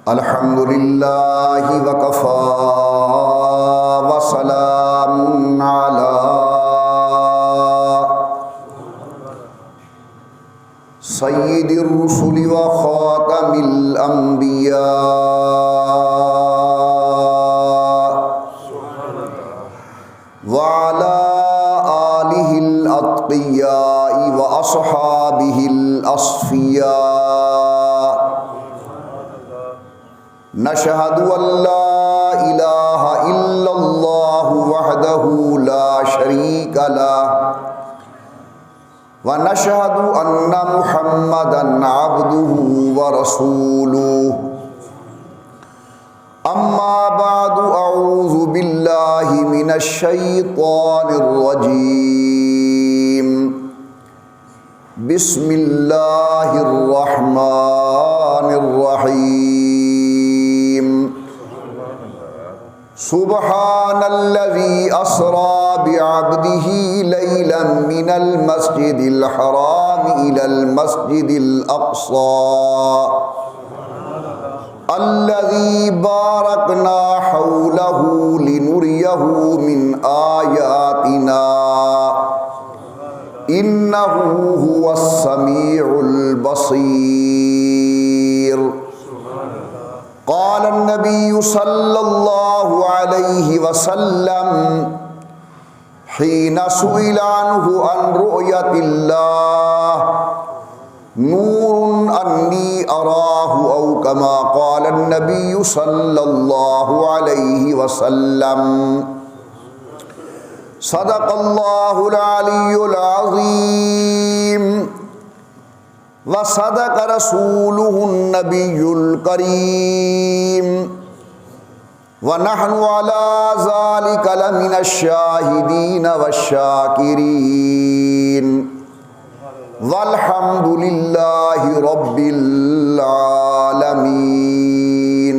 अल्हम्दुलिल्लाहि वकफ़ा वसलामुन अला सय्यिदिर रुसुलि व ख़ातमिल अंबिया व अला आलिहिल अत्क़िया व अस्हाबिहिल अस्फ़िया नशहदु अल्ला इलाहा इल्लल्लाहु वहदहु ला शरीका लह व नशहदु अन्ना मुहम्मदन अब्दुहु व रसूलुहु अम्मा बादु अऊज़ु बिल्लाहि मिनश शैतानिर रजीम बिस्मिल्लाहिर रहमानिर रहीम सुब्हानल्लज़ी अस्रा बिअब्दिही लैलन मिनल मस्जिदिल हराम इलल मस्जिदिल अक़सा अल्लज़ी बारकना हौलहु लिनुरियहु मिन आयातिना इन्नहु हुवस समीउल बसीर। क़ाल नबी सल्लल्लाहु अलैहि वसल्लम हीना सुइला अन्हु अन रुयतिल्लाह नूरुन अन्नी अराहु औ कमा क़ाल नबी सल्लल्लाहु अलैहि वसल्लम सदक़ल्लाहुल अलियुल अज़ीम व सदक़ रसूलुहुन नबियुल करीम व नहनु अला ज़ालिका लमिनश शाहिदीन वश्शाकिरीन वल्हम्दुलिल्लाहि रब्बिल आलमीन।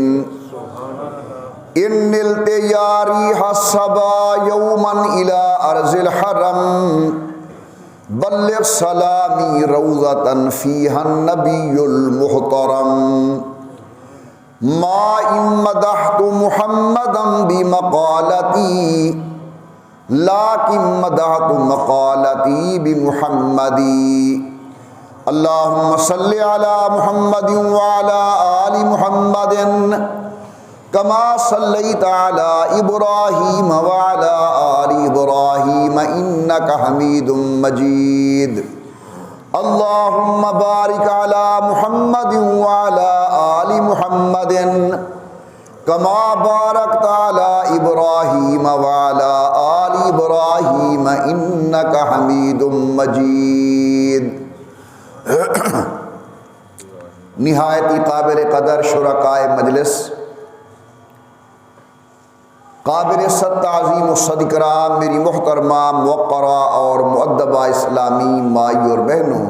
इन्निल तैयारी हसबा यौमन इला अर्ज़िल हरम बल्लिग़ सलामी रौज़तन फ़ीहन नबियुल मुहतरम मा इम्मदहतु मुहम्मदन बिमक़ालती लाकिन मदहतु मक़ालती बिमुहम्मदी अल्लाहुम्मा सल्लि अला मुहम्मदिन व अला आलि मुहम्मदिन कमा सल्लैता अला इब्राहीम व अला आलि इब्राहीम इन्नका हमीदुम मजीद। अल्लाहुम्मा बारिक अला मुहम्मदिन व अला आलि मुहम्मदिन कमा बारकता अला इब्राहीम व अला आलि इब्राहीम इन्नका हमीदुम मजीद। निहायती काबिल कदर शुरकाए मजलिस, काबिल सत्ताज़ीम सदकराम, मेरी मोहतरमा मुवक्करा और मुअद्दबा इस्लामी माई और बहनों,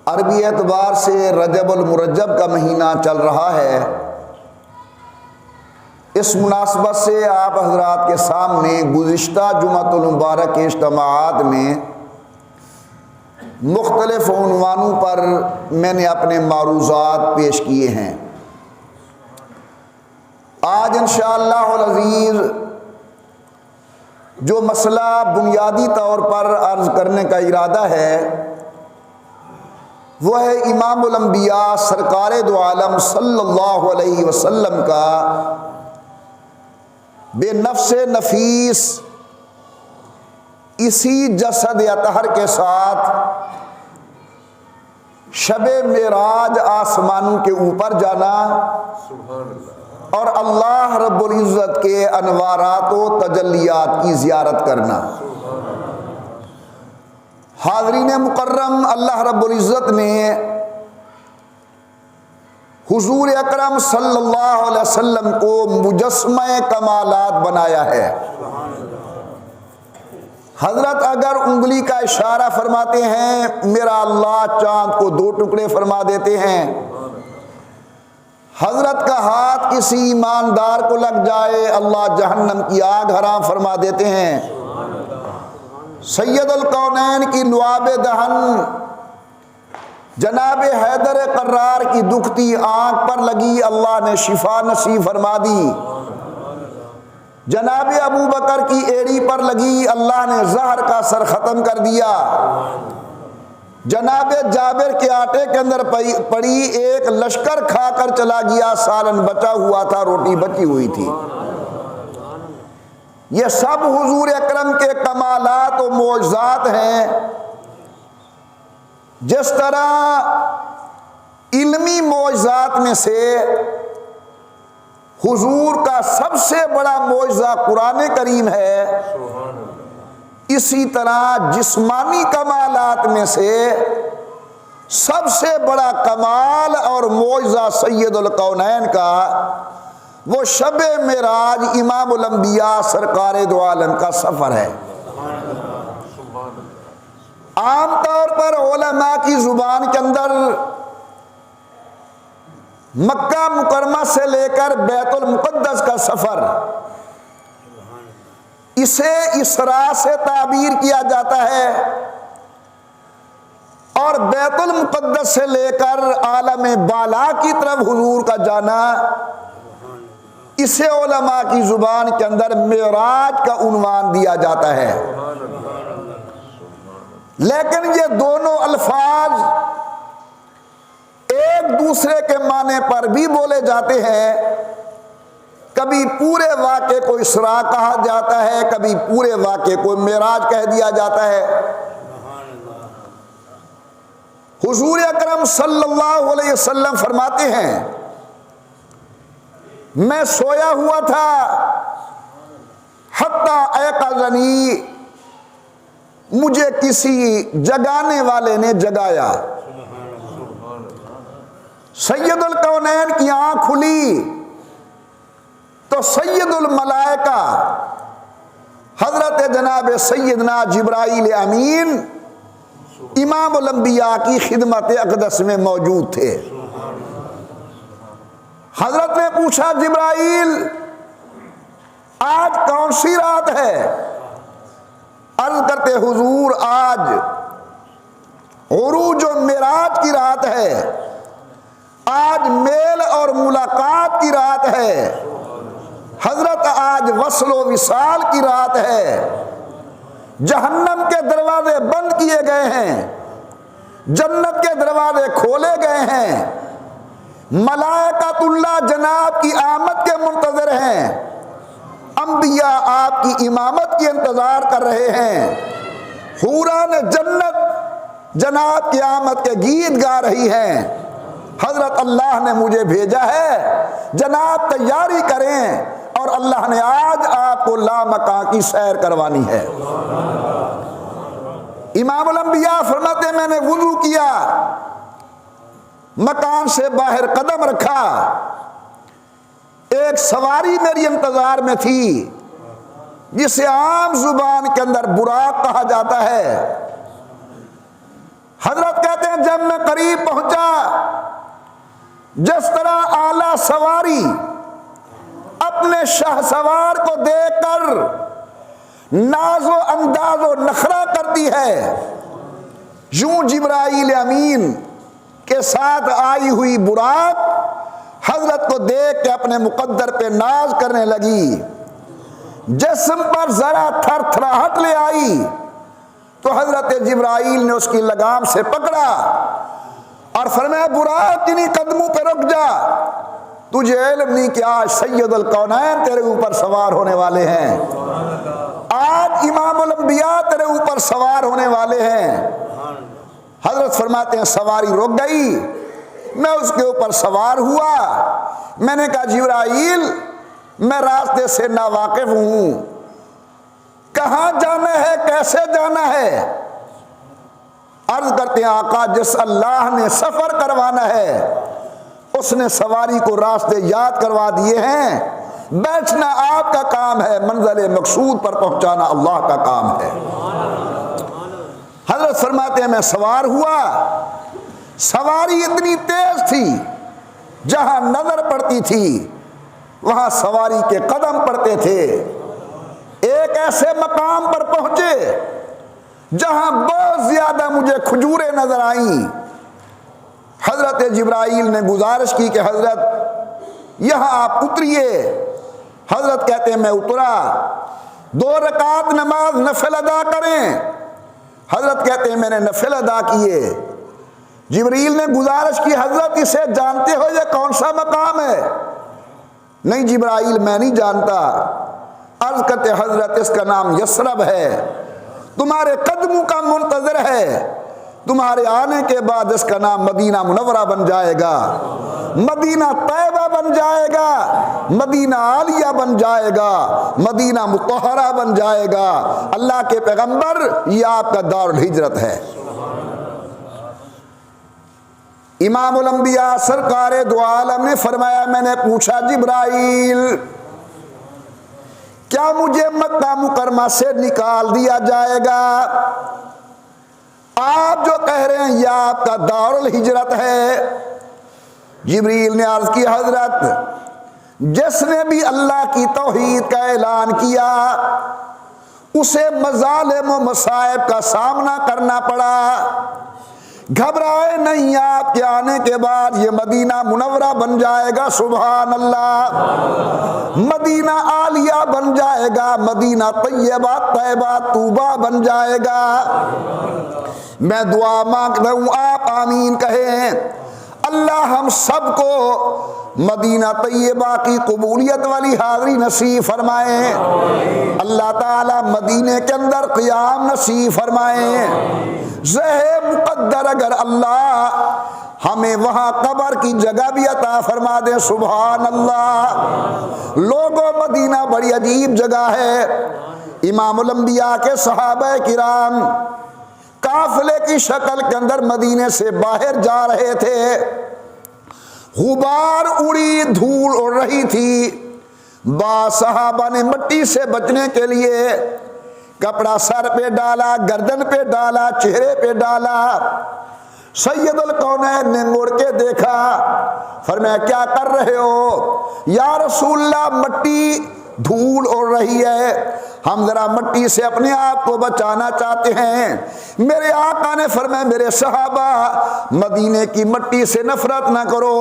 अरबी एतबार से रजबुल मुरज्जब का महीना चल रहा है। इस मुनासबत से आप हज़रात के सामने गुज़िश्ता जुमातुल मुबारक के इज्तिमाआत में मुख्तलिफ उन्वानों पर मैंने अपने मारूज़ात पेश किए हैं। आज इंशाअल्लाहुल अज़ीज़ जो मसला बुनियादी तौर पर अर्ज़ करने का इरादा है वो है इमामुल अंबिया सरकारे दो आलम सल्लल्लाहु अलैहि वसल्लम का बेनफ्से नफीस इसी जसद अतहर के साथ शबे मेराज आसमानों के ऊपर जाना और अल्लाह रब्बुल इज़्ज़त के अनवारात व तजल्लियात की ज़ियारत करना। हाज़रीन मुकर्रम, अल्लाह रब्बुल इज़्ज़त ने हुज़ूर अकरम सल्लल्लाहु अलैहि वसल्लम को मुजस्समा कमालात बनाया है। हज़रत अगर उंगली का इशारा फरमाते हैं, मेरा अल्लाह चाँद को दो टुकड़े फरमा देते हैं। हज़रत का हाथ किसी ईमानदार को लग जाए, अल्लाह जहन्नम की आग हराम फरमा देते हैं। सैयदुल कौनैन की लुआब दहन जनाब हैदर कर्रार की दुखती आंख पर लगी, अल्लाह ने शिफा नसीब फरमा दी। जनाब अबू बकर की एड़ी पर लगी, अल्लाह ने जहर का असर ख़त्म कर दिया। जनाब जाबिर के आटे के अंदर पड़ी, एक लश्कर खाकर चला गया, सालन बचा हुआ था, रोटी बची हुई थी। ये सब हुजूर अकरम के कमालात और मौजज़ात हैं। जिस तरह इल्मी मौजज़ात में से हुजूर का सबसे बड़ा मौजज़ा कुरान करीम है, इसी तरह जिस्मानी कमालात में से सबसे बड़ा कमाल और मौजज़ा सैयदुल कौनैन का वो शब मेराज इमामुल अंबिया सरकार दो आलम का सफ़र है। आम तौर पर उलमा की जुबान के अंदर मक्का मुकरमा से लेकर बैतुल मुक़द्दस का सफ़र, इसे इसरा से ताबीर किया जाता है, और बैतुल मुक़द्दस से लेकर आलम बाला की तरफ हुजूर का जाना, इसे उलमा की जुबान के अंदर मेराज का उन्वान दिया जाता है। लेकिन ये दोनों अल्फाज एक दूसरे के माने पर भी बोले जाते हैं। कभी पूरे वाक़े को इसरा कहा जाता है, कभी पूरे वाक़े को मेराज कह दिया जाता है। हुजूर अकरम सल्लल्लाहु अलैहि वसल्लम फरमाते हैं, मैं सोया हुआ था, हत्ता अयक़ज़नी, मुझे किसी जगाने वाले ने जगाया। सैयदुल कौनैन की आंख खुली तो सैयदुल मलाइका हजरत जनाब सैयदना जिब्राइल अमीन इमामुल अंबिया की खिदमत अक़दस में मौजूद थे। हजरत ने पूछा, जिब्राइल आज कौन सी रात है? अर्ज करते, हुजूर आज उरूज व मेराज की रात है, आज मेल और मुलाकात की रात है। हजरत आज वस्ल व विसाल की रात है। जहन्नम के दरवाजे बंद किए गए हैं, जन्नत के दरवाजे खोले गए हैं। मलाइकातुल्लाह जनाब की आमद के मुंतज़िर हैं, अंबिया आपकी इमामत की इंतजार कर रहे हैं। हूरान जन्नत जनाब की आमद के गीत गा रही हैं। हजरत अल्लाह ने मुझे भेजा है, जनाब तैयारी करें, और अल्लाह ने आज आपको लामका की सैर करवानी है। इमामुल अंबिया फरमाते, मैंने वुज़ू किया, मकान से बाहर कदम रखा, एक सवारी मेरी इंतजार में थी, जिसे आम जुबान के अंदर बुराक कहा जाता है। हजरत कहते हैं, जब मैं करीब पहुंचा, जिस तरह आला सवारी अपने शाहसवार को देखकर नाजो अंदाजो नखरा करती है, यूं जिब्राइल अमीन के साथ आई हुई बुराक हजरत को देख के अपने मुकद्दर पे नाज करने लगी। जिस्म पर जरा थरथराहट ले आई तो हजरत जिब्राइल ने उसकी लगाम से पकड़ा और फरमाया, बुराक इन्हीं कदमों पे रुक जा, तुझे इल्म नहीं कि आज सैयदुल कौनैन तेरे ऊपर सवार होने वाले हैं, आज इमामुल अंबिया तेरे ऊपर सवार होने वाले हैं। हजरत फरमाते हैं, सवारी रुक गई, मैं उसके ऊपर सवार हुआ। मैंने कहा, जिब्राइल मैं रास्ते से नावाकिफ हूं, कहां जाना है, कैसे जाना है? अर्ज करते हैं, आका जिस अल्लाह ने सफर करवाना है उसने सवारी को रास्ते याद करवा दिए हैं। बैठना आपका काम है, मंजिल मकसूद पर पहुंचाना अल्लाह का काम है। हजरत फरमाते हैं, मैं सवार हुआ, सवारी इतनी तेज थी, जहां नजर पड़ती थी वहां सवारी के कदम पड़ते थे। एक ऐसे मकाम पर पहुंचे जहां बहुत ज्यादा मुझे खजूरें नजर आईं, हजरत जिब्राइल ने गुजारिश की कि हजरत यहाँ आप उतरिए। हजरत कहते हैं मैं उतरा, 2 रकात नमाज नफिल अदा करें। हजरत कहते हैं मैंने नफिल अदा किए। जिब्रील ने गुजारिश की हजरत इसे जानते हो ये कौन सा मकाम है? नहीं जिब्राइल मैं नहीं जानता। अर्ज करते हजरत इसका नाम यसरब है, तुम्हारे कदमों का मुंतजर है, तुम्हारे आने के बाद इसका नाम मदीना मुनव्वरा बन जाएगा, मदीना तैयबा बन जाएगा, मदीना आलिया बन जाएगा, मदीना मुतहरा बन जाएगा। अल्लाह के पैगंबर ये आपका दारुल हिजरत है। इमामुल अंबिया सरकारे दो आलम ने फरमाया मैंने पूछा जिब्राइल क्या मुझे मक्का मुकरमा से निकाल दिया जाएगा? आप जो कह रहे हैं यह आपका दारुल हिजरत है। जिब्रील ने अर्ज की हजरत जिसने भी अल्लाह की तौहीद का ऐलान किया उसे मजालिम व मसाइब का सामना करना पड़ा। घबराए नहीं, आपके आने के बाद ये मदीना मुनव्वरा बन जाएगा, सुभान अल्लाह। मदीना आलिया बन जाएगा, मदीना तैयबा तैयबा तूबा बन जाएगा। मैं दुआ मांगता हूं आप आमीन कहें। अल्लाह हम सबको मदीना तैयबा की कबूलियत वाली हाज़री नसीब फरमाए। अल्लाह ताला मदीने के अंदर क़ियाम नसीब फरमाए। ज़हे मुक़द्दर अगर अल्लाह हमें वहाँ कब्र की जगह भी अता फरमा दे, सुभान अल्लाह। लोगों मदीना बड़ी अजीब जगह है। इमामुल अंबिया के सहाबा किराम काफिले की शक्ल के अंदर मदीने से बाहर जा रहे थे। गुबार उड़ी, धूल उड़ रही थी। सहाबा ने मिट्टी से बचने के लिए कपड़ा सर पे डाला, गर्दन पे डाला, चेहरे पे डाला। सैयदुल कौनैन ने मुड़ के देखा, फरमाया क्या कर रहे हो? या रसूलल्लाह मिट्टी धूल उड़ रही है, हम जरा मिट्टी से अपने आप को बचाना चाहते हैं। मेरे आका ने फरमाया मेरे सहाबा मदीने की मिट्टी से नफरत ना करो,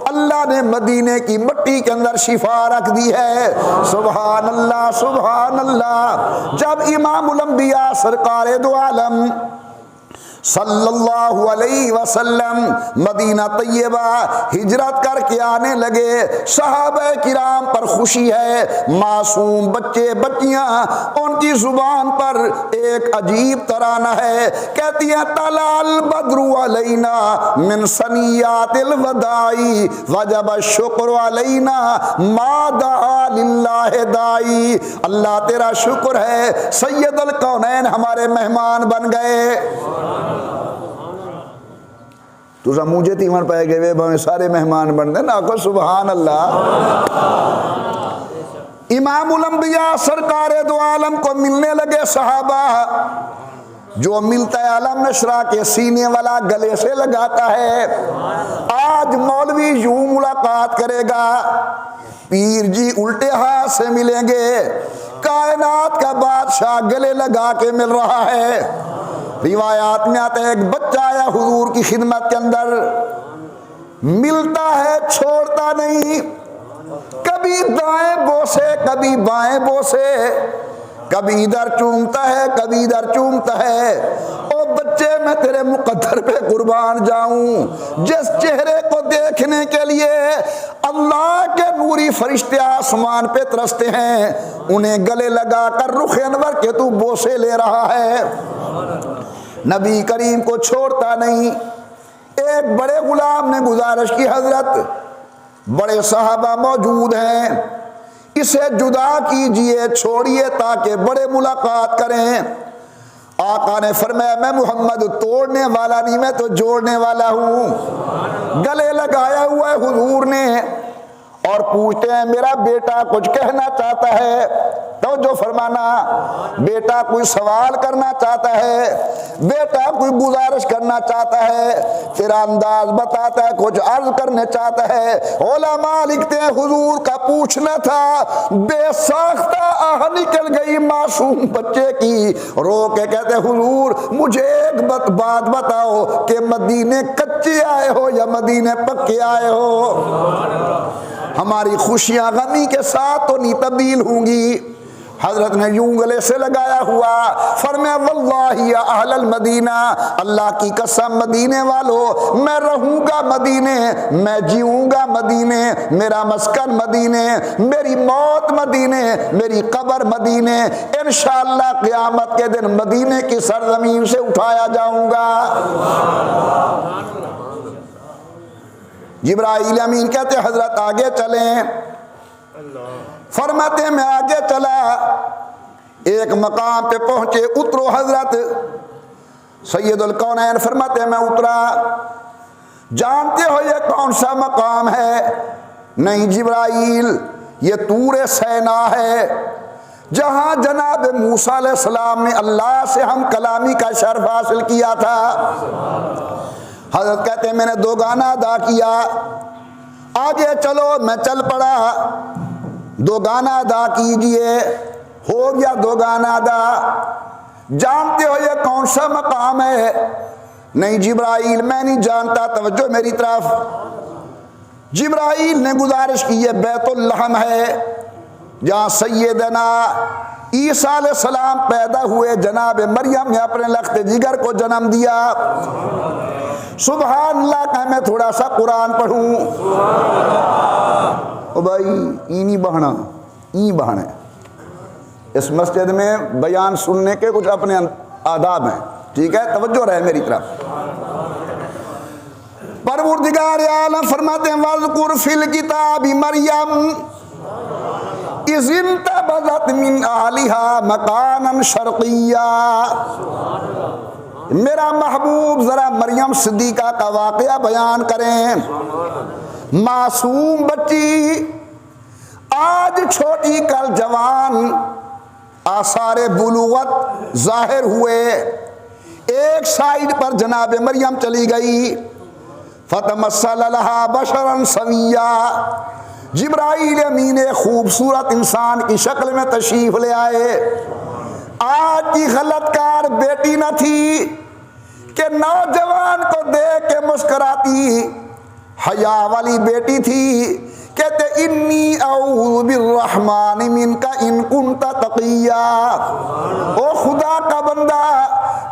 अल्लाह ने मदीने की मिट्टी के अंदर शिफा रख दी है। सुभान अल्लाह सुभान अल्लाह। जब इमामुल अंबिया सरकारे दो आलम सल्लल्लाहु अलैहि वसल्लम मदीना तैयबा हिजरत करके आने लगे, सहाबा किराम पर खुशी है। मासूम बच्चे बच्चियां उनकी जुबान पर एक अजीब तराना है। कहती है तलाल बद्रु अलैना मिन सनियातिल वदाई वजब शुक्र अलैना मादा लिल्लाह दाई। अल्लाह तेरा शुक्र है, सैयदुल कौनैन हमारे मेहमान बन गए। तुझा मुझे तीवन पाए गए वे सारे मेहमान बन गए ना, को सुभान अल्लाह। इमामुल अंबिया सरकारे दो आलम को मिलने लगे सहाबा। जो मिलता है आलम नशरा के सीने वाला गले से लगाता है। आज मौलवी यूं मुलाकात करेगा, पीर जी उल्टे हाथ से मिलेंगे। कायनात का बादशाह गले लगा के मिल रहा है। रिवायात में आता है एक बच्चा आया हुजूर की खिदमत के अंदर, मिलता है छोड़ता नहीं, कभी दाएं बोसे कभी बाएं बोसे, कभी इधर चूमता है कभी इधर चूमता है। ओ बच्चे मैं तेरे मुकद्दर पे कुर्बान जाऊं, जिस चेहरे को देखने के लिए अल्लाह के नूरी फरिश्ते आसमान पे तरसते हैं, उन्हें गले लगा कर रुख अनवर के तू बोसे ले रहा है। नबी करीम को छोड़ता नहीं। एक बड़े गुलाम ने गुजारिश की हजरत बड़े सहाबा मौजूद हैं, इसे जुदा कीजिए, छोड़िए ताकि बड़े मुलाकात करें। आका ने फरमाया मैं मोहम्मद तोड़ने वाला नहीं, मैं तो जोड़ने वाला हूँ। गले लगाया हुआ है हुजूर ने और पूछते हैं मेरा बेटा कुछ कहना चाहता है। तो तवज्जो फरमाना, बेटा कोई सवाल करना चाहता है, बेटा कोई गुजारिश करना चाहता है, तेरा अंदाज बताता है कुछ अर्ज करने चाहता है। उलमा लिखते हैं हुजूर का पूछना था, बेसाख्ता आह निकल गई मासूम बच्चे की, रो के कहते हुजूर मुझे एक बात बताओ कि मदीने कच्चे आए हो या मदीने पक्के आए हो? हमारी खुशियां गमी के साथ तो नहीं तब्दील होंगी। हजरत ने यूं गले से लगाया हुआ, फरमाया वल्लाही या अहलल मदीना, अल्लाह की कसम मदीने वालों, मैं रहूंगा मदीने, मैं जीऊंगा मदीने, मेरा मस्कन मदीने, मेरी मौत मदीने, मेरी कब्र मदीने, इंशाअल्लाह क़यामत के दिन मदीने की सरजमीन से उठाया जाऊंगा। जिब्राइल अमीन कहते हजरत आगे चलें, फरमाते मैं आगे चला, एक मकाम पे पहुंचे, उतरो हजरत सैयदुल कौनैन फरमाते मैं उतरा, जानते हो ये कौन सा मकाम है? नहीं जिब्राइल, ये तूरे सैना है, जहां जनाब मूसा अलैहिस्सलाम ने अल्लाह से हम कलामी का शर्फ हासिल किया था। हजरत कहते मैंने दो गाना अदा किया, आगे चलो, मैं चल पड़ा, दो गाना अदा कीजिए, हो गया दो गाना अदा। जानते हो ये कौन सा मकाम है? नहीं जिब्राइल मैं नहीं जानता, तवज्जो मेरी तरफ। जिब्राइल ने गुजारिश की है बैतुल लहम है, जहाँ सैयदना ईसा अलैहिस्सलाम पैदा हुए, जनाब मरियम ने अपने लख्त जिगर को जन्म दिया। सुभान अल्लाह का मैं थोड़ा सा कुरान पढ़ूं। ओ भाई ई नहीं बहना, ई बहने, इस मस्जिद में बयान सुनने के कुछ अपने आदाब हैं, ठीक है, तवज्जो रहे मेरी तरफ। परवरदिगार आलम फरमाते हैं वज़कुर फिल किताबि मरियम इज़ इंतबज़त मिन अहलिहा मकानन शर्क़िय्या। मेरा महबूब जरा मरियम सिद्दीका का वाक़या बयान करें। मासूम बच्ची, आज छोटी कल जवान, आसारे बुलुगत ज़ाहिर हुए। एक साइड पर जनाब मरियम चली गई, फतमस्सल लहा बशरन सविया। जिब्राइल अमीन एक खूबसूरत इंसान की शक्ल में तशरीफ ले आए। आज की गलतकार बेटी न थी कि नौजवान को देख के मुस्कुराती, हया वाली बेटी थी। कहते इन्नी औज़ु बिर्रहमानि मिनका इन कुंता तक़िया। ओ खुदा का बंदा,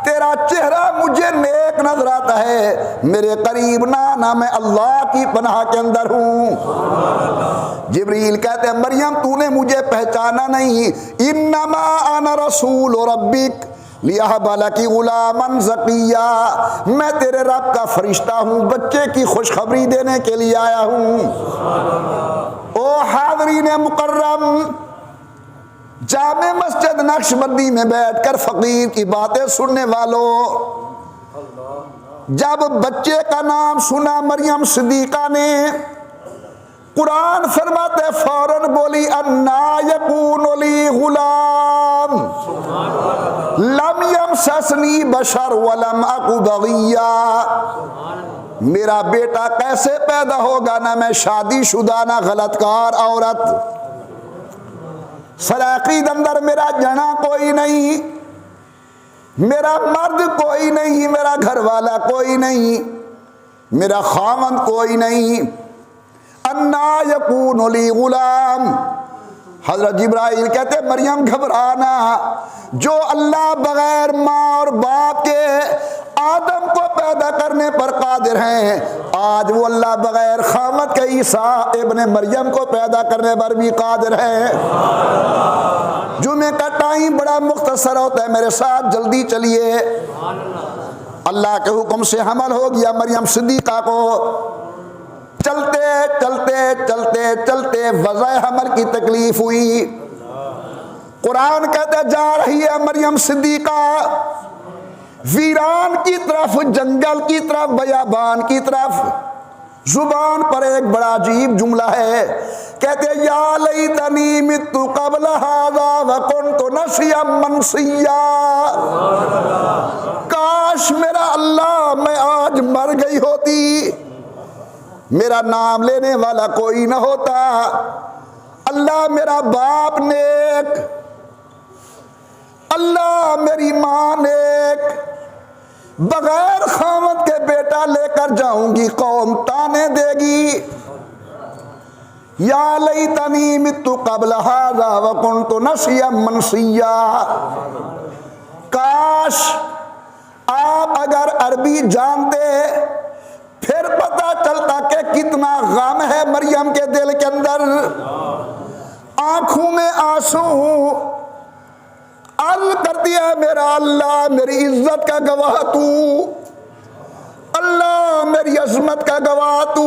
तेरा चेहरा मुझे नेक नजर आता है, मेरे करीब ना मैं अल्लाह की पनाह के अंदर हूँ। जिब्रील कहते मरियम तूने मुझे पहचाना नहीं, इन्नमा अना रसूल रब्बिक लियहबलकी गुलामन ज़किया। मैं तेरे रब का फरिश्ता हूँ, बच्चे की खुशखबरी देने के लिए आया हूँ। ओ हाज़रीन मुकर्रम, जामे मस्जिद नक्शबंदी में बैठकर फकीर की बातें सुनने वालों, जब बच्चे का नाम सुना मरियम सिद्दीका ने, कुरान फरमाते फौरन बोली अन्ना यकूनु ली गुलाम लम यमससनी बशर वलम अकु बगिया। मेरा बेटा कैसे पैदा होगा, ना मैं शादीशुदा ना गलतकार औरत, सराकीद अंदर मेरा जना कोई नहीं, मेरा मर्द कोई नहीं, मेरा घर वाला कोई नहीं, मेरा खामन कोई नहीं। अन्ना यकूनु ली गुलाम। हजरत जिब्राइल कहते मरियम घबराना, जो अल्लाह बगैर माँ और बाप के आदम को पैदा करने पर कादिर हैं, आज वो अल्लाह बगैर खामत के ईसा इब्ने मरियम को पैदा करने पर भी कादिर है। जुमे का टाइम बड़ा मुख्तसर होता है, मेरे साथ जल्दी चलिए। अल्लाह के हुक्म से हमल हो गया मरियम सिद्दीका को। चलते चलते चलते चलते वज़ह हमल की तकलीफ हुई। कुरान कहते जा रही है मरियम सिद्दीका वीरान की तरफ, जंगल की तरफ, बयाबान की तरफ। जुबान पर एक बड़ा अजीब जुमला है, कहते या लैतनी मित्तु क़ब्ल हाज़ा व कुन्तु नसिय्यम मनसिय्या, काश मेरा अल्लाह मैं आज मर गई होती, मेरा नाम लेने वाला कोई न होता। अल्लाह मेरा बाप नेक, अल्लाह मेरी माँ नेक, बगैर खामद के बेटा लेकर जाऊंगी कौम ताने देगी। या लैतनी मित्तु क़ब्ल हाज़ा व कुन्तु नसिय्यम मनसिय्या, काश आप अगर अरबी जानते फिर पता चलता कि कितना गम है मरियम के दिल के अंदर। आंखों में आंसू, अर्ज करती है मेरा अल्लाह मेरी इज्जत का गवाह तू, अल्लाह मेरी अजमत का गवाह तू,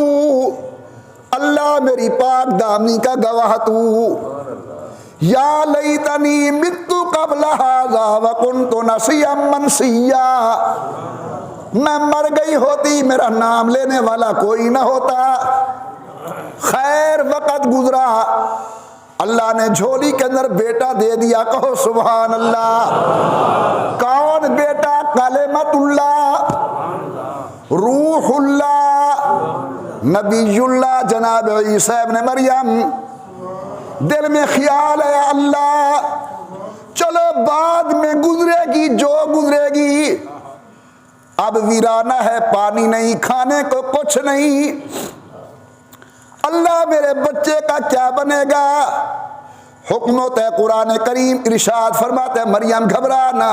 अल्लाह मेरी पाक दामनी का गवाह तू। या लैतनी मित्तु क़ब्ल हाज़ा व कुन्तु नसिय्यम मनसिय्या, मैं मर गई होती, मेरा नाम लेने वाला कोई ना होता। खैर वक़्त गुजरा, अल्लाह ने झोली के अंदर बेटा दे दिया। कहो सुभान अल्लाह। कौन बेटा? कलेमतुल्लाह, रूहुल्लाह, नबीयुल्लाह जनाब ईसा इब्न मरियम। दिल में ख्याल है अल्लाह चलो बाद में गुजरेगी जो गुजरेगी, अब वीराना है, पानी नहीं, खाने को कुछ नहीं, अल्लाह मेरे बच्चे का क्या बनेगा। हुक्म होता है कुरान करीम इरशाद फरमाता है मरियम घबराना,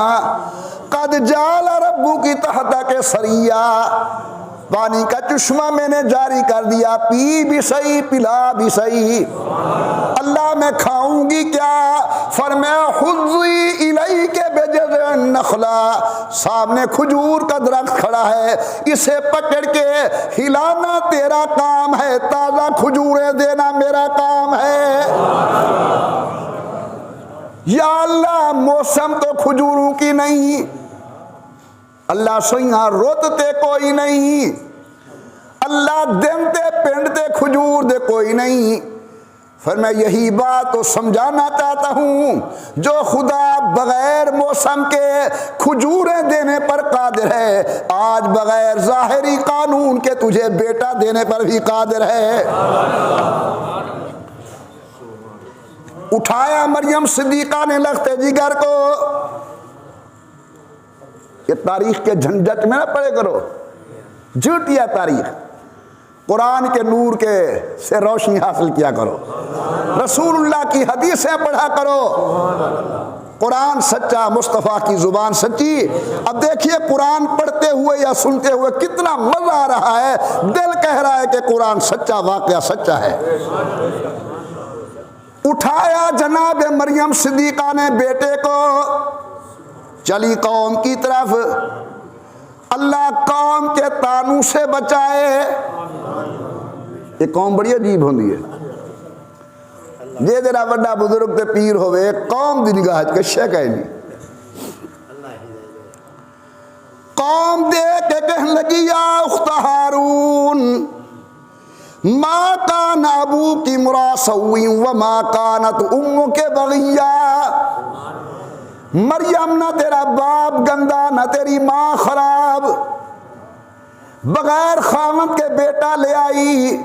कद जाला रब्बू की तहता के सरिया, पानी का चश्मा मैंने जारी कर दिया, पी भी सही पिला भी सही। अल्लाह मैं खाऊंगी क्या? फरमाया हुज़्ज़ी इलैके बिजज़िन नखला, सामने खजूर का दरख्त खड़ा है, इसे पकड़ के हिलाना तेरा काम है, ताजा खजूरें देना मेरा काम है। या अल्लाह मौसम तो खजूरों की नहीं, अल्लाह सोइया रोतते कोई नहीं, अल्लाह देते पिंडते खजूर दे कोई नहीं। फिर मैं यही बात तो समझाना चाहता हूं, जो खुदा बगैर मौसम के खजूरें देने पर कादिर है, आज बगैर ज़ाहिरी कानून के तुझे बेटा देने पर भी कादिर है। उठाया मरियम सिद्दीक़ा ने लख्ते जिगर को। ये तारीख के झंझट में ना पड़े करो, झूठिया तारीख, कुरान के नूर के से रोशनी हासिल किया करो, रसूलुल्लाह की हदीसें पढ़ा करो, कुरान सच्चा, मुस्तफ़ा की जुबान सच्ची। अब देखिए कुरान पढ़ते हुए या सुनते हुए कितना मजा आ रहा है, दिल कह रहा है कि कुरान सच्चा, वाकया सच्चा है। उठाया जनाब मरियम सिद्दीक़ा ने बेटे को, चली कौम की तरफ, अल्लाह कौम के तानू से बचाए। ये कौम बड़ी अजीब होती है, जे जरा बड़ा बुजुर्ग ते पीर होवे कौम दी निगाह च कशा कहे नहीं। कौम देख के कहने लगी या उख्त हारून माँ कान अबू की मुरासवी व माँ कानत उम्मु के बगिया, मरियम ना तेरा बाप गंदा ना तेरी माँ खराब, बगैर खामद के बेटा ले आई।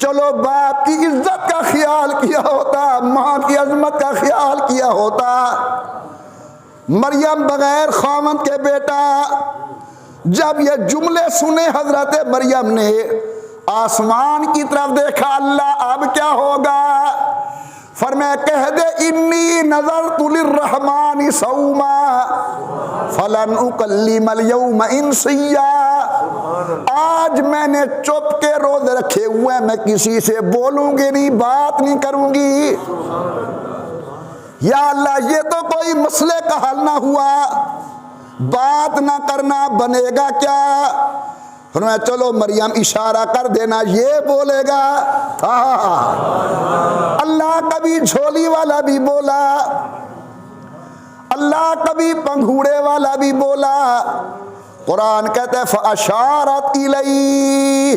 चलो बाप की इज्जत का ख्याल किया होता, माँ की अजमत का ख्याल किया होता। मरियम बगैर खामद के बेटा। जब ये जुमले सुने हजरत मरियम ने आसमान की तरफ देखा, अल्लाह अब क्या होगा? फरमाया कह दे इन्नी नज़रतु लिर्रहमानि सौमा फलन उकल्लिमल यौमा इंसिया, आज मैंने चुप के रोज़े रखे हुए हैं, मैं किसी से बोलूंगी नहीं, बात नहीं करूंगी। या अल्लाह ये तो कोई मसले का हल ना हुआ, बात ना करना बनेगा क्या? फरमाया चलो मरियम इशारा कर देना, ये बोलेगा। अल्लाह कभी झोली वाला भी बोला, अल्लाह कभी पंघूड़े वाला भी बोला, कुरान कहते फअशारत इलैहि,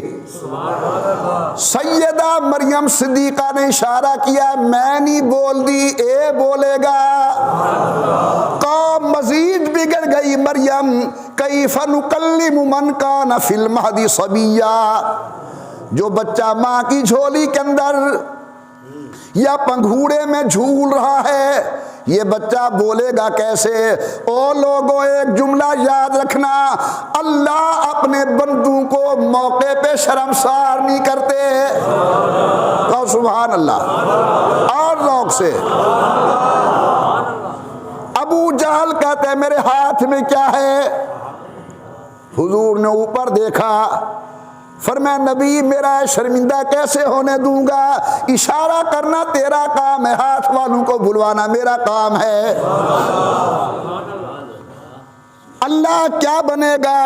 सैयदा मरियम सिद्दीका ने इशारा किया, मैं नहीं बोल दी, ए बोलेगा। कौम मजीद बिगड़ गई, मरियम कैफ़ नुकल्लिमु मन कान फिल महदी सबिया, जो बच्चा माँ की झोली के अंदर या पंघूड़े में झूल रहा है, ये बच्चा बोलेगा कैसे? ओ लोगों, एक जुमला याद रखना, अल्लाह अपने बंदों को मौके पे शर्मसार नहीं करते। तो सुभान अल्लाह। और लोग से अबू जहल कहते हैं मेरे हाथ में क्या है? हुजूर ने ऊपर देखा, फरमाया नबी मेरा शर्मिंदा कैसे होने दूंगा? इशारा करना तेरा काम है, हाथ वालों को बुलवाना मेरा काम है। अल्लाह क्या बनेगा?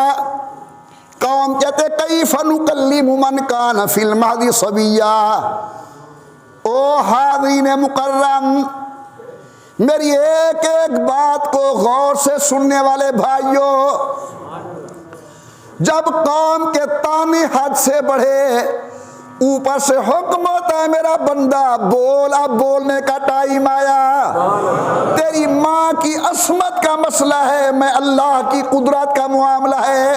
कौम कहते कैफ़ नुकल्लिमु मन कान फिल महदी सबिया। ओ हाज़रीन मुकर्रम, मेरी एक एक बात को गौर से सुनने वाले भाइयों, जब कौम के ताने हद से बढ़े, ऊपर से हुक्म होता है मेरा बंदा बोल, अब बोलने का टाइम आया। तेरी माँ की असमत का मसला है, मैं अल्लाह की कुदरत का मामला है।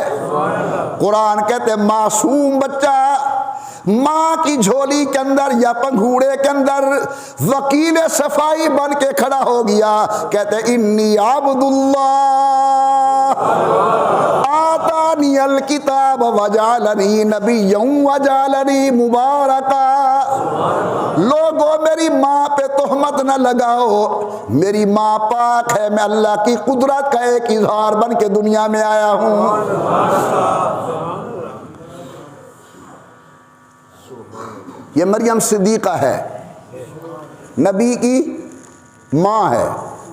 कुरान कहते मासूम बच्चा माँ की झोली के अंदर या पंघूड़े के अंदर वकील सफाई बन के खड़ा हो गया। कहते इन्नी आबदुल्लाह आतानियल किताब वजालनी नबिय्यं वजालनी मुबारका। लोगों, मेरी माँ पे तोहमत न लगाओ, मेरी माँ पाक है, मैं अल्लाह की कुदरत का एक इजहार बन के दुनिया में आया हूँ। ये मरियम सिद्दीका है, नबी की माँ है।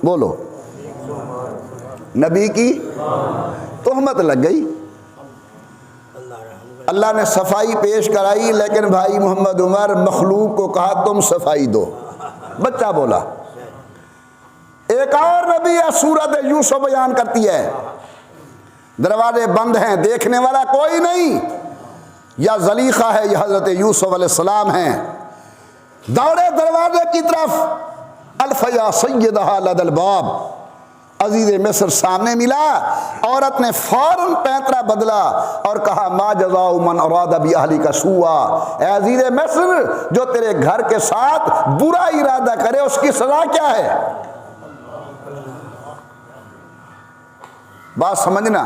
बोलो, नबी की तोहमत लग गई। अल्लाह ने सफाई पेश कराई, लेकिन भाई मोहम्मद उमर मखलूक को कहा तुम सफाई दो। बच्चा बोला। एक और नबी है, सूरत यूसुफ बयान करती है, दरवाजे बंद हैं, देखने वाला कोई नहीं, या ज़लीखा है या हज़रत यूसुफ अलैहिस्सलाम हैं, दौड़े दरवाजे की तरफ। अल्फया सय्यदहा लदल बाब, अजीज़ मिस्र सामने मिला। औरत ने फौरन पैंतरा बदला और कहा मा जज़ाउ मन अरादा बि अहलिका सुआ। ए अजीज़ मिस्र, जो तेरे घर के साथ बुरा इरादा करे उसकी सजा क्या है? बात समझना।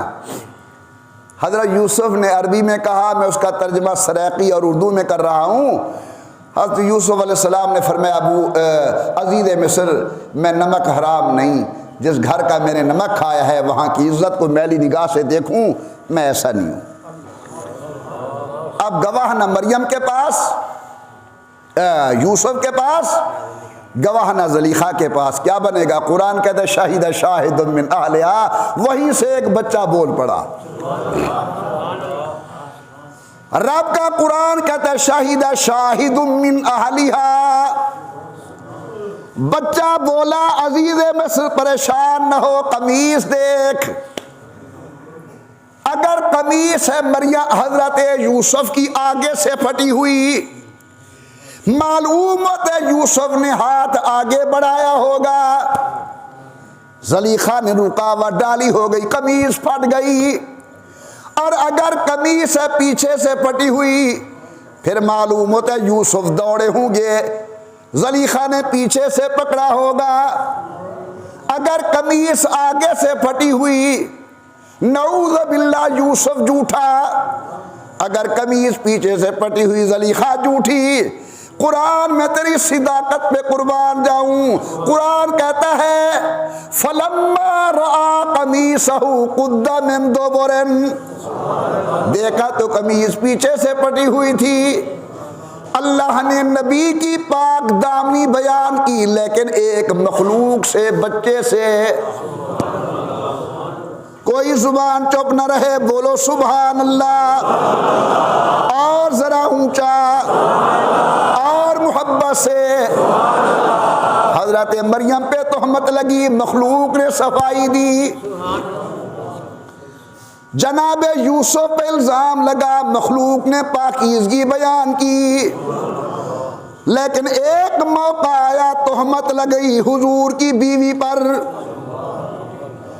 हज़रत यूसुफ ने अरबी में कहा, मैं उसका तर्जमा सराकी और उर्दू में कर रहा हूँ। हज़रत यूसुफ अलैहिस्सलाम ने फरमाया अबू अज़ीज़ मिस्र, मैं नमक हराम नहीं, जिस घर का मैंने नमक खाया है वहाँ की इज़्ज़त को मैली निगाह से देखूँ, मैं ऐसा नहीं हूँ। अब गवाह न मरियम के पास, यूसुफ के पास, गवाह न ज़लीखा के पास, क्या बनेगा? कुरान कहते शाहिद शाहिद मिन अहलिहा, वहीं से एक बच्चा बोल पड़ा। रब का कुरान कहता शाहिद शाहिद मिन अहलिहा, बच्चा बोला अजीज़े मिस्र परेशान न हो, कमीज देख। अगर कमीज है मरियम हजरत यूसुफ की आगे से फटी हुई, मालूम है यूसुफ ने हाथ आगे बढ़ाया होगा, ज़लीखा ने रुकावट डाली हो गई, कमीज फट गई। और अगर कमीज से पीछे से फटी हुई, फिर मालूम होता है यूसुफ दौड़े होंगे, ज़लीखा ने पीछे से पकड़ा होगा। अगर कमीज आगे से फटी हुई, नऊज़ बिल्लाह यूसुफ झूठा, अगर कमीज पीछे से फटी हुई ज़लीखा झूठी। कुरान में तेरी सिदाकत पे कुर्बान जाऊं। कुरान कहता है फलम्मा रआ कमीसहु कुद्दा मिन दुबुरिन, देखा तो कमीज पीछे से फटी हुई थी। अल्लाह ने नबी की पाक दामनी बयान की, लेकिन एक मखलूक से, बच्चे से। कोई जुबान चुप न रहे, बोलो सुभान अल्लाह। और जरा ऊंचा और मोहब्बत से। हजरत मरियम पे तोहमत लगी, मखलूक ने सफाई दी। जनाब यूसुफ पे इल्जाम लगा, मखलूक ने पाकीज़गी बयान की, लेकिन एक मौका आया तोहमत लगई हुजूर की बीवी पर,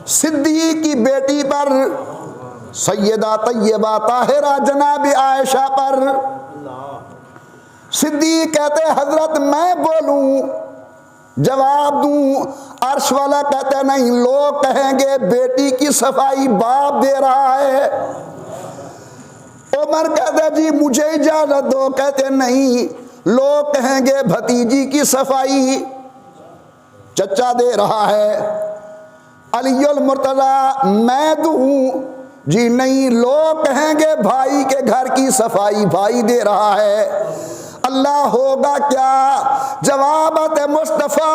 सिद्दीक की बेटी पर, सैयदा तैयबा ताहिरा जनाब आयशा पर। सिद्दीक कहते हजरत मैं बोलूं, जवाब दूं? अर्श वाला कहते नहीं, लोग कहेंगे बेटी की सफाई बाप दे रहा है। उमर कहते जी मुझे इजाजत दो, कहते नहीं, लोग कहेंगे भतीजी की सफाई चचा दे रहा है। अलीउल मुर्तज़ा मैं दूं? जी नहीं, लोग कहेंगे भाई के घर की सफाई भाई दे रहा है। अल्लाह होगा क्या? जवाबत मुस्तफ़ा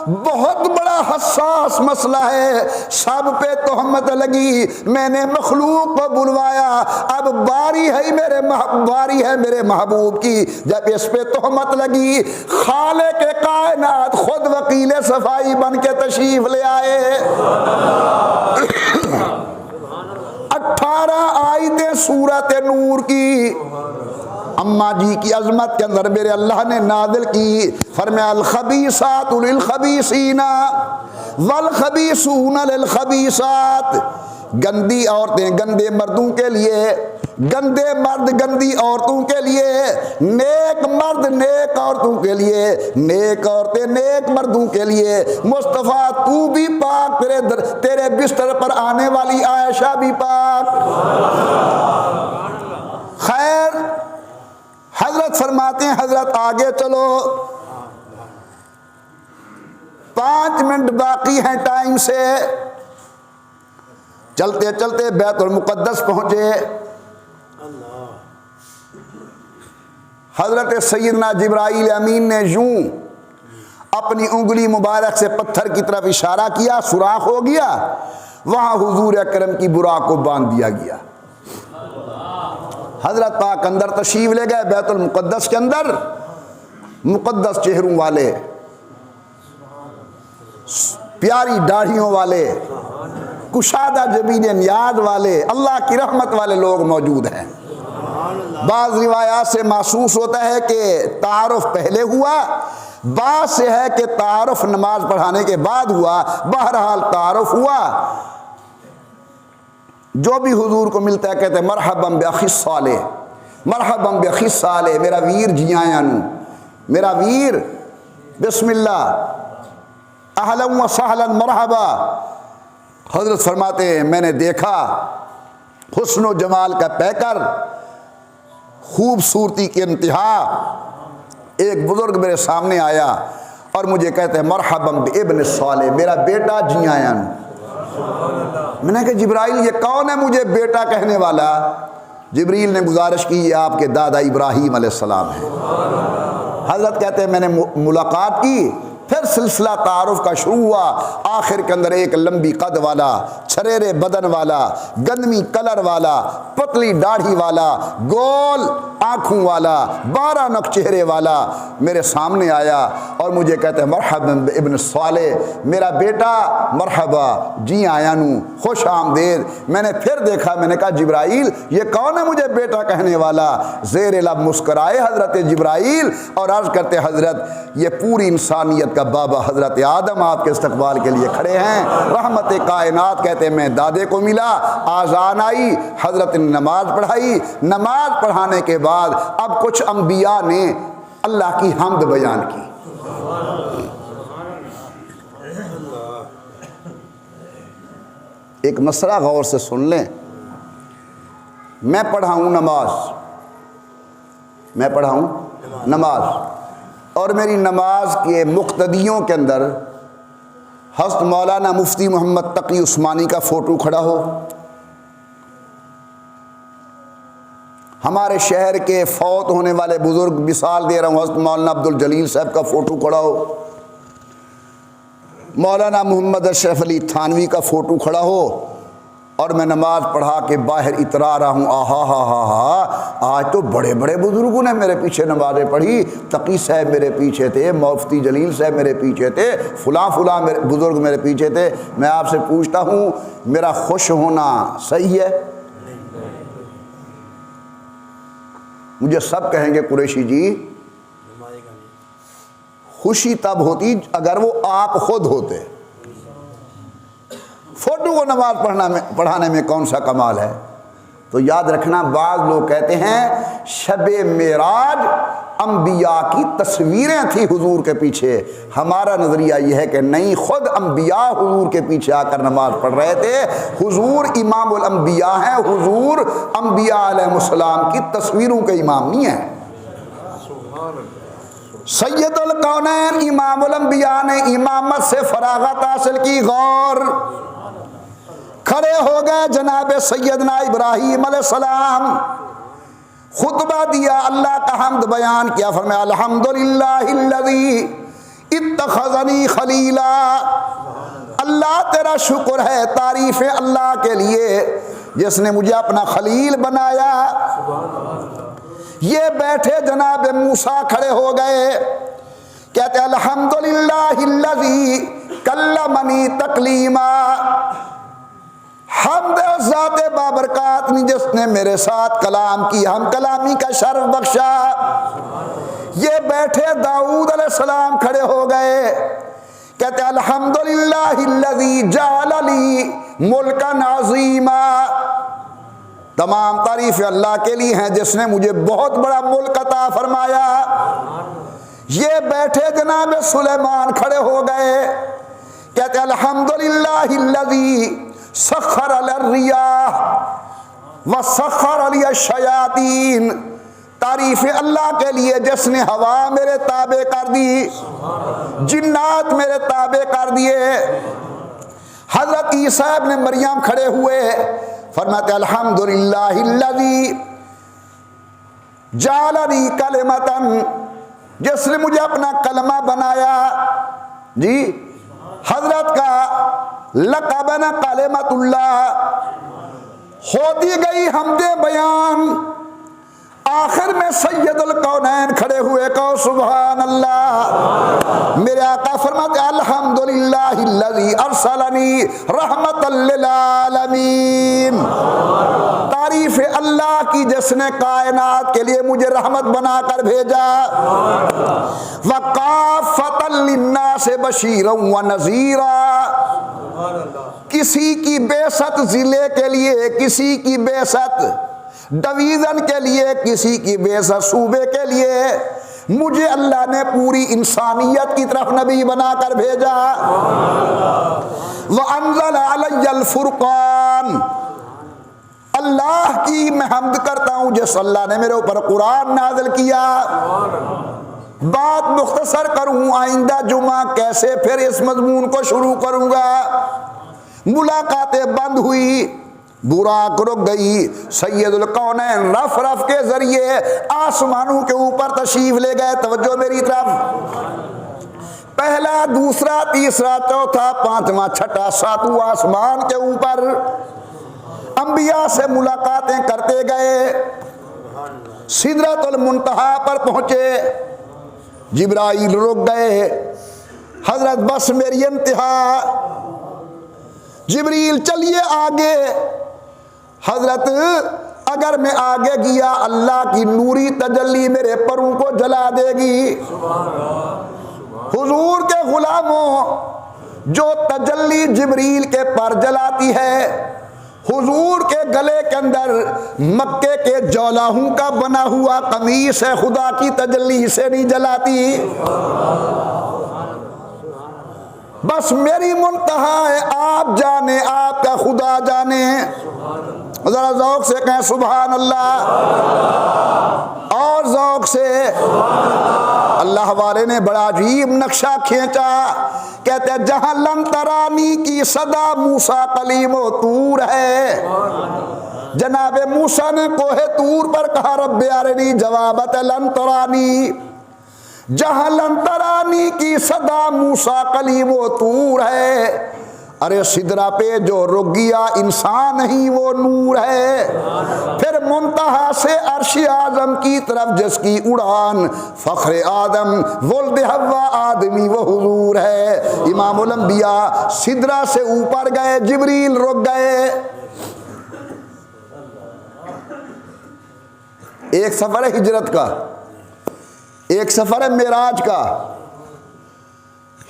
बहुत बड़ा हसास मसला है, सब पे तोहमत लगी, मैंने मखलूक को बुलवाया, अब बारी है मेरे महबूब की। जब इस पे तोहमत लगी, खालिक के कायनात खुद वकील सफाई बन के तशरीफ ले आए। 18 आयतें सूरत नूर की अम्मा जी की अजमत के अंदर मेरे अल्लाह ने नादिल की। फरमाया अल खबीसातु लिल खबीसीना वल खबीसूना लिल खबीसात। गंदी औरतें गंदे मर्दों के लिए, गंदे मर्द गंदी औरतों के लिए, नेक मर्द नेक औरतों के लिए, नेक औरतें नेक मर्दों के लिए। मुस्तफ़ा तू भी पाक, तेरे बिस्तर पर आने वाली आयशा भी पाक। खैर हजरत फरमाते हैं, हजरत आगे चलो, 5 मिनट बाकी हैं टाइम से। चलते चलते बैतुल मुक़द्दस पहुंचे। हजरत सैयदना जिब्राईल अमीन ने यूं अपनी उंगली मुबारक से पत्थर की तरफ इशारा किया, सुराख हो गया, वहां हुजूर अकरम की बुराक को बांध दिया गया। हजरत पाक अंदर तशरीफ ले गए बैतुल मुक़द्दस के अंदर। मुक़द्दस चेहरों वाले, प्यारी दाढ़ियों वाले, कुशादा जबीन नियाज वाले, अल्लाह की रहमत वाले लोग मौजूद हैं। बाज़ रिवायात से महसूस होता है कि तारुफ पहले हुआ, बात से है कि तारुफ नमाज पढ़ाने के बाद हुआ। बहरहाल तारुफ हुआ। जो भी हुजूर को मिलता है कहते मरहबम बिअखिस साले, मरहबम बिअखिस साले, मेरा वीर जी आया नू, मेरा वीर, बिस्मिल्लाह, अहलन व सहलन मरहबा। हजरत फरमाते हैं मैंने देखा हुस्न जमाल का पैकर, खूबसूरती की इंतहा। एक बुजुर्ग मेरे सामने आया और मुझे कहते हैं मरहबम इब्न साले, मेरा बेटा जी आया नू। मैंने कहा जिब्राइल ये कौन है मुझे बेटा कहने वाला? जिब्रील ने गुजारिश की, ये आपके दादा इब्राहीम अलैहिस्सलाम है। हजरत कहते हैं मैंने मुलाकात की, फिर सिलसिला तारुफ का शुरू हुआ। आखिर के अंदर एक लंबी कद वाला, छरेरे बदन वाला, गंदमी कलर वाला, पतली दाढ़ी वाला, गोल आँखों वाला, 12 नक चेहरे वाला मेरे सामने आया और मुझे कहते हैं मरहबन इब्न साले, मेरा बेटा, मरहबा जी आया नू, खुश आमदेद। मैंने फिर देखा, मैंने कहा जिब्राइल ये कौन है मुझे बेटा कहने वाला? ज़ेर लब मुस्कराए हजरत जिब्राइल और अर्ज करते हजरत ये पूरी इंसानियत का बाबा हजरत आदम आपके इस्तकबाल के लिए खड़े हैं। रहमत कायनात कहते हैं मैं दादे को मिला, आज़ान आई, हजरत ने नमाज पढ़ाई। नमाज पढ़ाने के बाद अब कुछ अंबिया ने अल्लाह की हम्द बयान की। एक मसला गौर से सुन लें, मैं पढ़ाऊँ नमाज, मैं पढ़ाऊँ नमाज और मेरी नमाज के मुक्तदियों के अंदर हज़रत मौलाना मुफ्ती मोहम्मद तकी उस्मानी का फ़ोटो खड़ा हो, हमारे शहर के फौत होने वाले बुज़ुर्ग, मिसाल दे रहा हूँ, हज़रत मौलाना अब्दुल जलील साहब का फ़ोटो खड़ा हो, मौलाना मोहम्मद अशरफ अली थानवी का फ़ोटो खड़ा हो और मैं नमाज पढ़ा के बाहर इतरा रहा हूँ, आहा हा हा हा, आज तो बड़े बड़े बुजुर्गों ने मेरे पीछे नमाज़ें पढ़ी, तकी साहब मेरे पीछे थे, मुफ्ती जलील साहब मेरे पीछे थे, फ़ुलाँ फ़ुलाँ बुज़ुर्ग मेरे पीछे थे। मैं आपसे पूछता हूँ मेरा खुश होना सही है? मुझे सब कहेंगे कुरैशी जी खुशी तब होती अगर वो आप खुद होते। फोटो को नमाज पढ़ाने में कौन सा कमाल है। तो याद रखना, बाज़ लोग कहते हैं शबे मेराज अंबिया की तस्वीरें थी हुजूर के पीछे। हमारा नज़रिया यह है कि नहीं, खुद अंबिया हुजूर के पीछे आकर नमाज पढ़ रहे थे। हुजूर इमामुल अंबिया हैं, हुजूर अंबिया अलैहिस्सलाम की तस्वीरों के इमाम नहीं हैं। सैयदुल कौनैन इमामुल अंबिया ने इमामत से फरागत हासिल की। गौर, खड़े हो गए जनाब सैयदना इब्राहीम अलैहिस्सलाम, खुतबा दिया, अल्लाह का हम्द बयान किया। फरमाया अल्हम्दुलिल्लाहिल्लज़ी इत्तखज़नी खलीला। अल्लाह तेरा शुक्र है, तारीफ है अल्लाह के लिए जिसने मुझे अपना खलील बनाया। ये बैठे जनाब मूसा खड़े हो गए, कहते अल्हम्दुलिल्लाहिल्लज़ी कल्लमनी तकलीमा। हमद ज़ाते बाबरकात ने जिसने मेरे साथ कलाम की, हम कलामी का शर्फ बख्शा। ये बैठे दाऊद अलैहिस्सलाम खड़े हो गए, कहते अल्हम्दुलिल्लाहिल्लज़ी जअलनी मुल्कन अज़ीमा। तमाम तारीफ अल्लाह के लिए हैं जिसने मुझे बहुत बड़ा मुल्क अता फरमाया। ये बैठे जनाब सुलेमान खड़े हो गए, कहते अल्हम्दुलिल्लाहिल्लज़ी सख्खर अलर्रियाह व सख्खर अलशयातीन। तारीफ अल्लाह के लिए जिसने हवा मेरे ताबे कर दी, जिन्नात मेरे ताबे कर दिए। हजरत ईसा इब्न मरियम खड़े हुए, फरमाते अल्हम्दुलिल्लाहिल्लज़ी जालनी कलिमतन, जिसने मुझे अपना कलमा बनाया। जी, हजरत का लक़बना कलिमतुल्लाह। होती गई हमदे बयान, आखिर में सैयदुल कौनैन खड़े हुए, कहो सुभान अल्लाह। मेरे आका फरमाते अल्हम्दुलिल्लाहिल्लज़ी अरसलनी रहमतल लिल आलमीन। तारीफ अल्लाह की जिसने कायनात के लिए मुझे रहमत बनाकर भेजा। वकाफ़तल लिन्नास बशीरन व नज़ीरा। किसी की बेसत जिले के लिए, किसी की बेसत डिवीजन के लिए, किसी की बेसत सूबे के लिए मुझे अल्लाह ने पूरी इंसानियत की तरफ नबी बनाकर भेजा। व अंज़ल अलैयल फुरक़ान। अल्लाह की मैं हम्द करता हूँ जिस अल्लाह ने मेरे ऊपर कुरान नाज़िल किया। बात मुख्तसर करूँ, आइंदा जुमा कैसे फिर इस मजमून को शुरू करूँगा। मुलाकातें बंद हुई, बुराक रुक गई। सैयदुल कौनैन रफ रफ के जरिए आसमानों के ऊपर तशरीफ ले गए। तवज्जो मेरी तरफ। पहला, दूसरा, तीसरा, चौथा, पांचवा, छठा, सातवां आसमान के ऊपर अंबिया से मुलाकातें करते गए। सिदरतुल मुंतहा पर पहुंचे, जिब्राइल रुक गए। हजरत बस मेरी इंतहा। जिब्रील चलिए आगे। हजरत अगर मैं आगे गया अल्लाह की नूरी तजल्ली मेरे परों को जला देगी। हुजूर के गुलामों, जो तजल्ली जिब्रील के पर जलाती है, हुजूर के गले के अंदर मक्के के जौलाहू का बना हुआ कमीज है, खुदा की तजल्ली से नहीं जलाती। बस मेरी मुंतहा है, आप जाने, आपका खुदा जाने। जरा ज़ौक़ से कहें सुभान अल्लाह, और ज़ौक़ से। अल्लाह वाले ने बड़ा अजीब नक्शा खींचा। कहते हैं जहां लन तरानी की सदा मूसा कलीमो तूर है। जनाबे मूसा ने कोहे तूर पर कहा रब्बे अरनी जवाबत लन तरानी। जहां लन तरानी की सदा मूसा कलीमो तूर है। अरे सिदरा पे जो रुक गया इंसान नहीं वो नूर है। फिर मुंतहा से अर्श आजम की तरफ जिसकी उड़ान फख्र आदम वुल्द हव्वा आदमी वो हुजूर है। इमामुल अंबिया सिदरा से ऊपर गए, जिब्रील रुक गए। एक सफर है हिजरत का, एक सफर है मेराज का।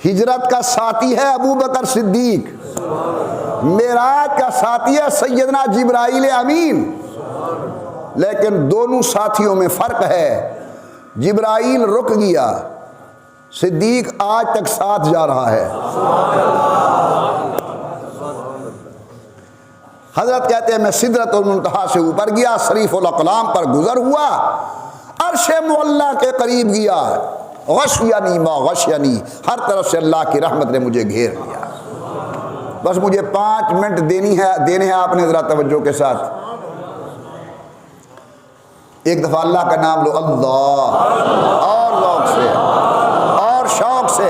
हिजरत का साथी है अबू बकर सिद्दीक, मेराज का साथी है सैयदना जिब्राइल अमीन। लेकिन दोनों साथियों में फर्क है, जिब्राइल रुक गया, सिद्दीक आज तक साथ जा रहा है। हजरत कहते हैं मैं सिदरतुल मुंतहा से ऊपर गया, शरीफुल अक़लाम पर गुजर हुआ, अर्शे मुअल्ला के करीब गया, गशियनी मा गशियनी, हर तरफ से अल्लाह की रहमत ने मुझे घेर लिया। बस मुझे 5 मिनट देने हैं आपने, जरा तवज्जो के साथ। एक दफा अल्लाह का नाम लो, अल्लाह, और ज़ौक़ से और शौक़ से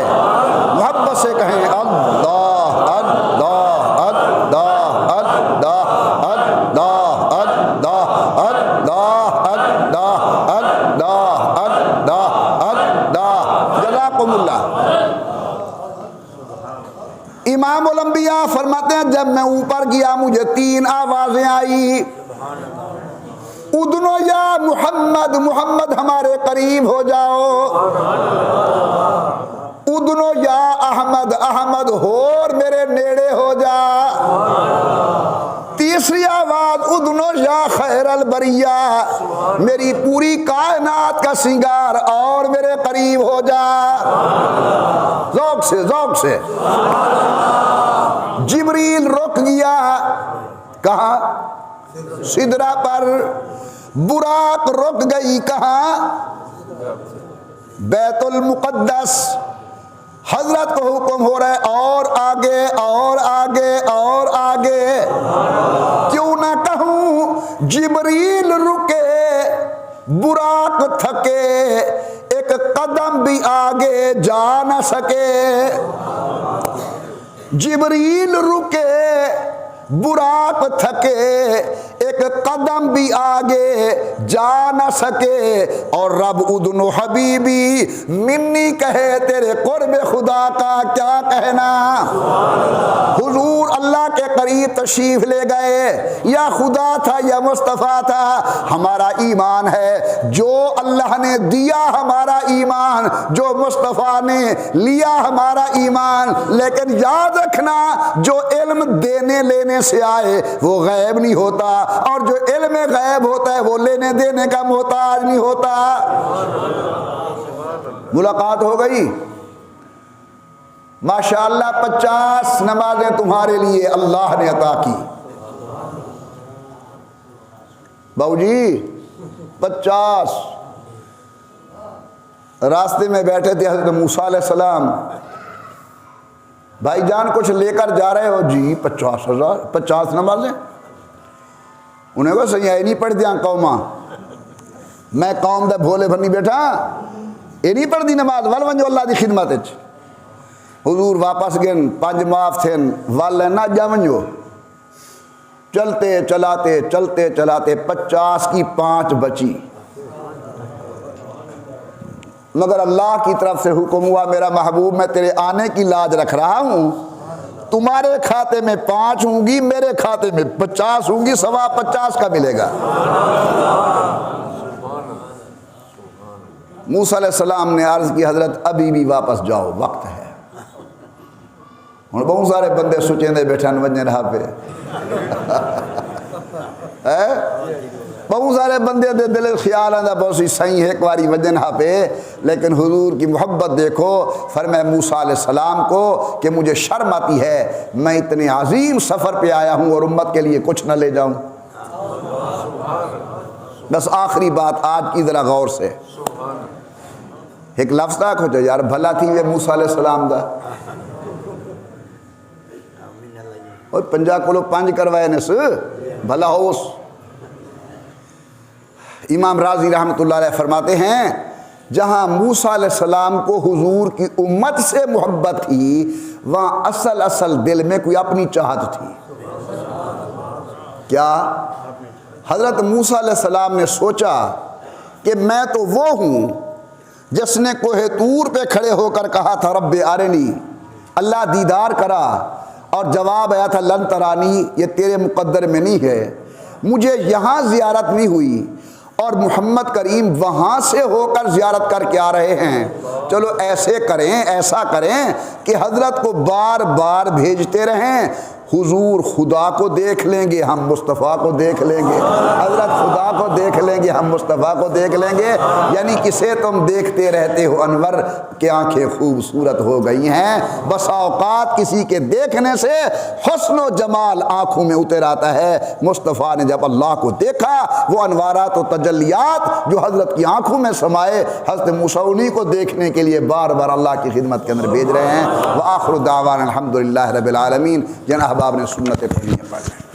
मोहब्बत से कहें अल्लाह अल्लाह अल्लाह अल्लाह अल्लाह अल्लाह अल्लाह अल्लाह अल्लाह अल्लाह अल्लाह। जज़ाकुमुल्लाह। इमाम उल अंबिया फरमाते हैं जब मैं ऊपर गया मुझे 3 आवाज़ें आई, उदनो या मोहम्मद, मोहम्मद हमारे करीब हो जाओ। उदनो या अहमद, अहमद होर मेरे नेड़े हो जा। तीसरी आवाज उदनो या खैरल बरिया, मेरी पूरी कायनात का सिंगार और मेरे करीब हो जा। ज़ौक़ से, ज़ौक़ से। जिब्रील रुक गया, कहा सिदरा पर। बुराक रुक गई, कहां? बैतुल मुक़द्दस। हजरत को हुक्म हो रहा है और आगे और आगे और आगे। क्यों ना कहूं जिब्रील रुके, बुराक थके, एक कदम भी आगे जा न सके। जिब्रील रुके, बुराक थके, एक कदम भी आगे जा न सके। और रब उदनो हबीबी मिन्नी कहे, तेरे कुर्ब खुदा का क्या कहना। हुजूर अल्लाह के करीब तशरीफ ले गए, या खुदा था या मुस्तफ़ा था। हमारा ईमान है जो अल्लाह ने दिया हमारा ईमान, जो मुस्तफ़ा ने लिया हमारा ईमान। लेकिन याद रखना जो इल्म देने लेने से आए वो गैब नहीं होता, और जो इल्म गैब होता है वो लेने देने का मोहताज नहीं होता। मुलाकात हो गई, माशाअल्लाह 50 नमाजें तुम्हारे लिए अल्लाह ने अता की। बाबूजी 50। रास्ते में बैठे थे हज़रत मूसा अलैहिस्सलाम, भाईजान कुछ लेकर जा रहे हो? जी 50,000, 50 नमाजें। उन्हें को सही है नहीं पढ़ दिया कौमा, मैं कौम दा भोले भरनी बैठा, ये नहीं पढ़ दी नमाज, वल वंजो अल्लाह की खिदमत। हुजूर वापस गए, 5 माफ थे, वल ना जा वंजो। चलते चलाते चलते चलाते 50 की 5 बची। मगर अल्लाह की तरफ से हुक्म हुआ, मेरा महबूब मैं तेरे आने की लाज रख रहा हूं, तुम्हारे खाते में 5 होंगी, मेरे खाते में 50 होंगी, सवा 50 का मिलेगा। मूसा अलैहिस्सलाम ने अर्ज की, हजरत अभी भी वापस जाओ, वक्त है। हुण बहुत सारे बंदे सुचेंदे बैठन वंजन रहा पे बहुत सारे बंदे दे दिल ख्याल आंदा बहुत सी सही एक बारी वजन हा पे। लेकिन हुजूर की मोहब्बत देखो, फरमाया मूसा अलैहिस्सलाम को कि मुझे शर्म आती है, मैं इतने अजीम सफ़र पे आया हूँ और उम्मत के लिए कुछ न ले जाऊँ। बस आखिरी बात आज की ज़रा गौर से, एक लफ्ज़ था कुछ यार भला थी वे मूसा अलैहिस्सलाम दा, और 50 को 5 करवाए ने भला हो। इमाम राजी रहमतुल्लाह अलैह फरमाते हैं जहाँ मूसा अलैहिस्सलाम को हुजूर की उम्मत से मोहब्बत थी, वहाँ असल असल दिल में कोई अपनी चाहत थी। क्या? हज़रत मूसा अलैहिस्सलाम ने सोचा कि मैं तो वो हूँ जिसने कोहे तूर पे खड़े होकर कहा था रब्बे आरिनी, अल्लाह दीदार करा, और जवाब आया था लन तरानी, ये तेरे मुकद्दर में नहीं है, मुझे यहाँ ज़ियारत नहीं हुई। और मोहम्मद करीम वहाँ से होकर ज़ियारत करके आ रहे हैं। चलो ऐसे करें, ऐसा करें कि हज़रत को बार बार भेजते रहें। हुजूर खुदा को देख लेंगे, हम मुस्तफ़ा को देख लेंगे, हज़रत खुदा को देख लेंगे, हम मुस्तफ़ा को देख लेंगे। यानी किसे तुम देखते रहते हो अनवर की आंखें खूबसूरत हो गई हैं। बसा औकात किसी के देखने से हुस्न व जमाल आँखों में उतर आता है। मुस्तफ़ा ने जब अल्लाह को देखा, वो अनवारात व तजल्लियात जो हज़रत की आँखों में समाए, हज़रत मूसा को देखने के लिए बार बार अल्लाह की खिदमत के अंदर भेज रहे हैं। व आखिर दावाना अल्हम्दुलिल्लाहि रब्बिल आलमीन। जनाब आपने सुन्नत पढ़ी है, पढ़ लें।